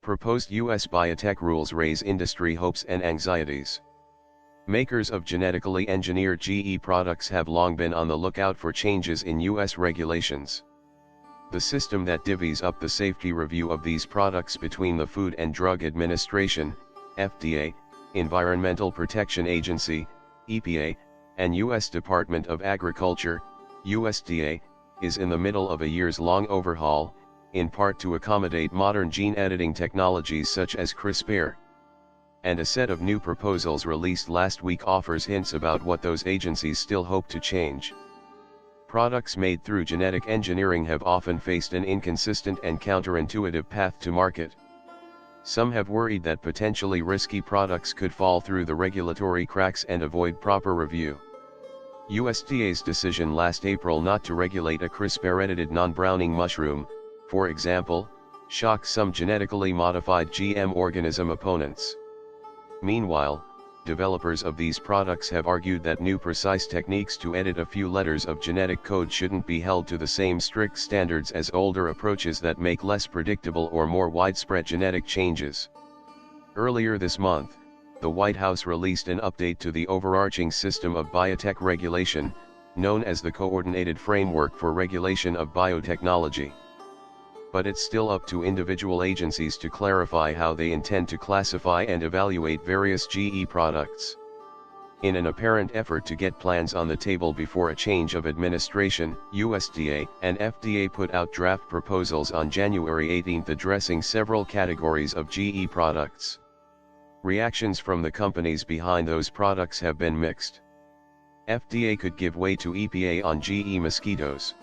Proposed U.S. biotech rules raise industry hopes and anxieties. Makers of genetically engineered GE products have long been on the lookout for changes in U.S. regulations. The system that divvies up the safety review of these products between the Food and Drug Administration, FDA, Environmental Protection Agency, EPA, and U.S. Department of Agriculture, USDA, is in the middle of a years-long overhaul, in part to accommodate modern gene editing technologies such as CRISPR. And a set of new proposals released last week offers hints about what those agencies still hope to change. Products made through genetic engineering have often faced an inconsistent and counterintuitive path to market. Some have worried that potentially risky products could fall through the regulatory cracks and avoid proper review. USDA's decision last April not to regulate a CRISPR-edited non-browning mushroom, for example, shocks some genetically modified GM organism opponents. Meanwhile, developers of these products have argued that new precise techniques to edit a few letters of genetic code shouldn't be held to the same strict standards as older approaches that make less predictable or more widespread genetic changes. Earlier this month, the White House released an update to the overarching system of biotech regulation, known as the Coordinated Framework for Regulation of Biotechnology. But it's still up to individual agencies to clarify how they intend to classify and evaluate various GE products. In an apparent effort to get plans on the table before a change of administration, USDA and FDA put out draft proposals on January 18 addressing several categories of GE products. Reactions from the companies behind those products have been mixed. FDA could give way to EPA on GE mosquitoes.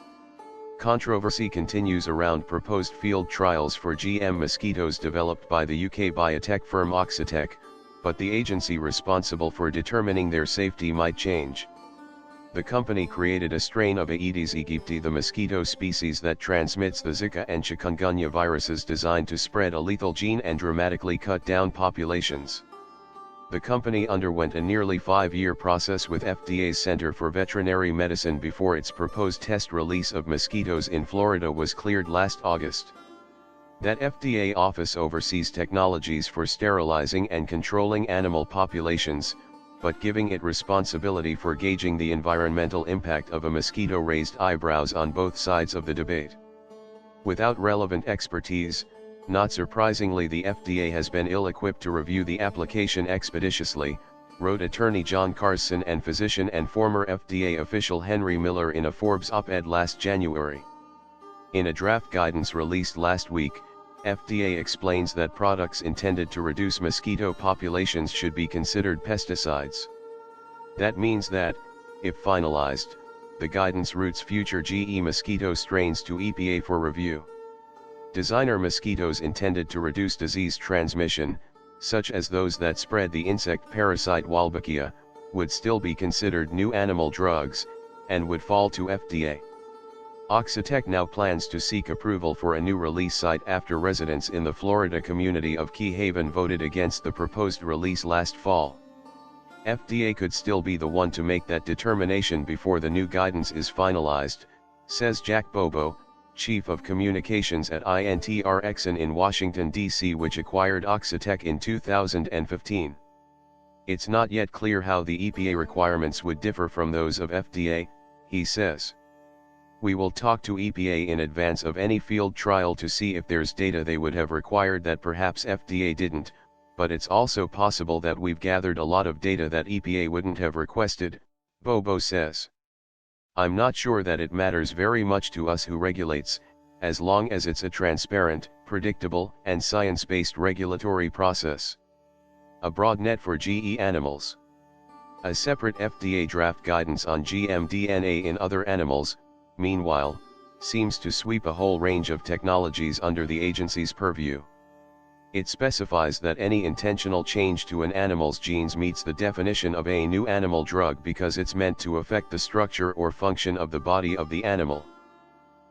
Controversy continues around proposed field trials for GM mosquitoes developed by the UK biotech firm Anxieties, but the agency responsible for determining their safety might change. The company created a strain of Aedes aegypti, the mosquito species that transmits the Zika and chikungunya viruses, designed to spread a lethal gene and dramatically cut down populations. The company underwent a nearly 5-year process with FDA's Center for Veterinary Medicine before its proposed test release of mosquitoes in Florida was cleared last August. That FDA office oversees technologies for sterilizing and controlling animal populations, but giving it responsibility for gauging the environmental impact of a mosquito raised eyebrows on both sides of the debate. Without relevant expertise, not surprisingly, the FDA has been ill-equipped to review the application expeditiously, wrote attorney John Carson and physician and former FDA official Henry Miller in a Forbes op-ed last January. In a draft guidance released last week, FDA explains that products intended to reduce mosquito populations should be considered pesticides. That means that, if finalized, the guidance routes future GE mosquito strains to EPA for review. Designer mosquitoes intended to reduce disease transmission, such as those that spread the insect parasite Wolbachia, would still be considered new animal drugs, and would fall to FDA. Anxieties now plans to seek approval for a new release site after residents in the Florida community of Key Haven voted against the proposed release last fall. FDA could still be the one to make that determination before the new guidance is finalized, says Jack Bobo, Chief of Communications at INTRXN in Washington, D.C., which acquired Anxieties in 2015. It's not yet clear how the EPA requirements would differ from those of FDA, he says. We will talk to EPA in advance of any field trial to see if there's data they would have required that perhaps FDA didn't, but it's also possible that we've gathered a lot of data that EPA wouldn't have requested, Bobo says. I'm not sure that it matters very much to us who regulates, as long as it's a transparent, predictable, and science-based regulatory process. A broad net for GE animals. A separate FDA draft guidance on GM DNA in other animals, meanwhile, seems to sweep a whole range of technologies under the agency's purview. It specifies that any intentional change to an animal's genes meets the definition of a new animal drug because it's meant to affect the structure or function of the body of the animal.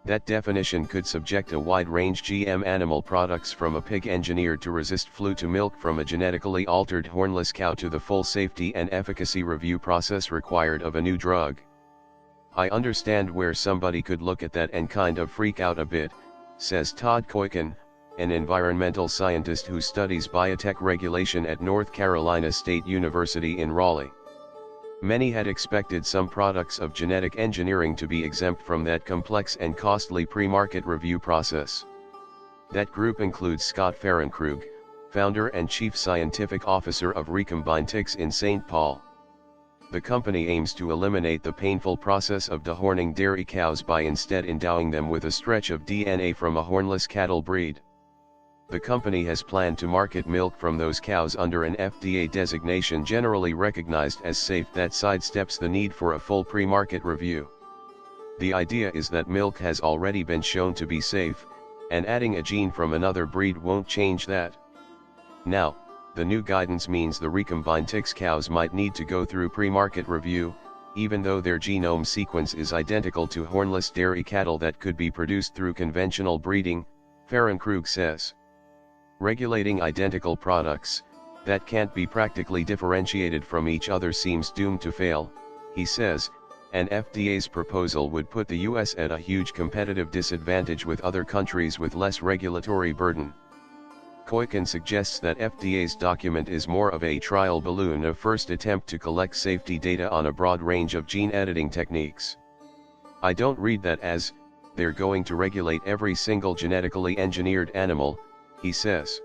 That definition could subject a wide-range GM animal products from a pig engineered to resist flu to milk from a genetically altered hornless cow to the full safety and efficacy review process required of a new drug. I understand where somebody could look at that and kind of freak out a bit, says Todd Koiken, an environmental scientist who studies biotech regulation at North Carolina State University in Raleigh. Many had expected some products of genetic engineering to be exempt from that complex and costly pre-market review process. That group includes Scott Fahrenkrug, founder and chief scientific officer of Biotech in St. Paul. The company aims to eliminate the painful process of dehorning dairy cows by instead endowing them with a stretch of DNA from a hornless cattle breed. The company has planned to market milk from those cows under an FDA designation generally recognized as safe that sidesteps the need for a full pre-market review. The idea is that milk has already been shown to be safe, and adding a gene from another breed won't change that. Now, the new guidance means the recombined ticks cows might need to go through pre-market review, even though their genome sequence is identical to hornless dairy cattle that could be produced through conventional breeding, Fahrenkrug says. Regulating identical products, that can't be practically differentiated from each other seems doomed to fail, he says, and FDA's proposal would put the US at a huge competitive disadvantage with other countries with less regulatory burden. Koiken suggests that FDA's document is more of a trial balloon, a first attempt to collect safety data on a broad range of gene editing techniques. I don't read that as, they're going to regulate every single genetically engineered animal, he says.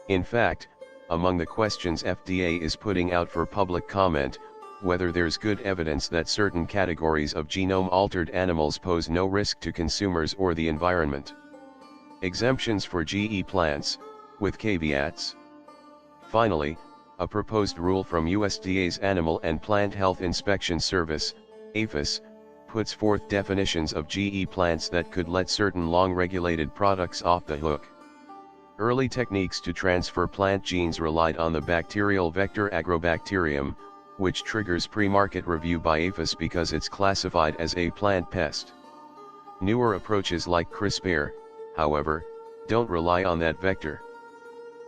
In fact, among the questions FDA is putting out for public comment, whether there's good evidence that certain categories of genome-altered animals pose no risk to consumers or the environment. Exemptions for GE plants, with caveats. Finally, a proposed rule from USDA's Animal and Plant Health Inspection Service, APHIS, puts forth definitions of GE plants that could let certain long-regulated products off the hook. Early techniques to transfer plant genes relied on the bacterial vector Agrobacterium, which triggers pre-market review by APHIS because it's classified as a plant pest. Newer approaches like CRISPR, however, don't rely on that vector.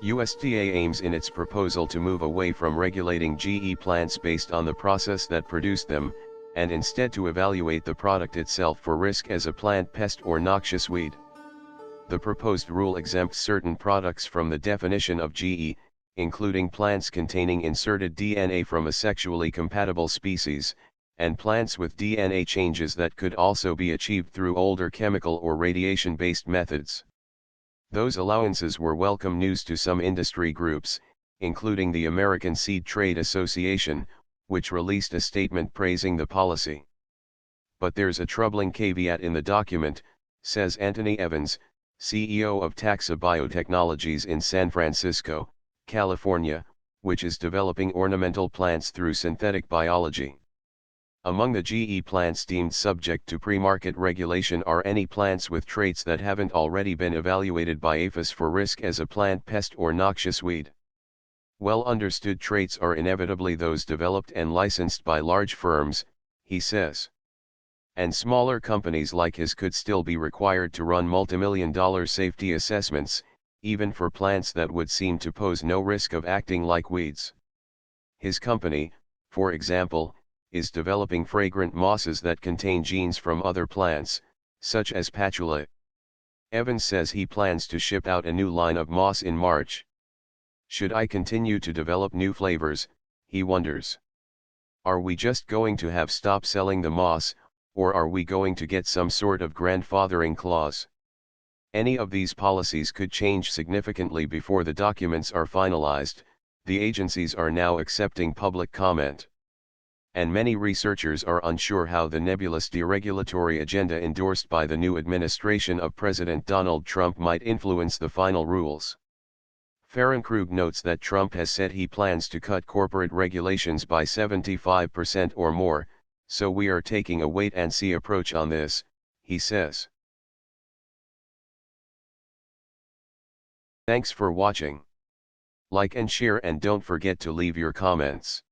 USDA aims in its proposal to move away from regulating GE plants based on the process that produced them, and instead to evaluate the product itself for risk as a plant pest or noxious weed. The proposed rule exempts certain products from the definition of GE, including plants containing inserted DNA from a sexually compatible species, and plants with DNA changes that could also be achieved through older chemical or radiation-based methods. Those allowances were welcome news to some industry groups, including the American Seed Trade Association, which released a statement praising the policy. But there's a troubling caveat in the document, says Anthony Evans, CEO of Taxa Biotechnologies in San Francisco, California, which is developing ornamental plants through synthetic biology. Among the GE plants deemed subject to pre-market regulation are any plants with traits that haven't already been evaluated by APHIS for risk as a plant pest or noxious weed. Well-understood traits are inevitably those developed and licensed by large firms, he says. And smaller companies like his could still be required to run multimillion-dollar safety assessments, even for plants that would seem to pose no risk of acting like weeds. His company, for example, is developing fragrant mosses that contain genes from other plants, such as patchouli. Evans says he plans to ship out a new line of moss in March. Should I continue to develop new flavors, he wonders. Are we just going to have stop selling the moss, or are we going to get some sort of grandfathering clause? Any of these policies could change significantly before the documents are finalized. The agencies are now accepting public comment. And many researchers are unsure how the nebulous deregulatory agenda endorsed by the new administration of President Donald Trump might influence the final rules. Fahrenkrug notes that Trump has said he plans to cut corporate regulations by 75% or more, so we are taking a wait-and-see approach on this, he says. Thanks for watching. Like and share, and don't forget to leave your comments.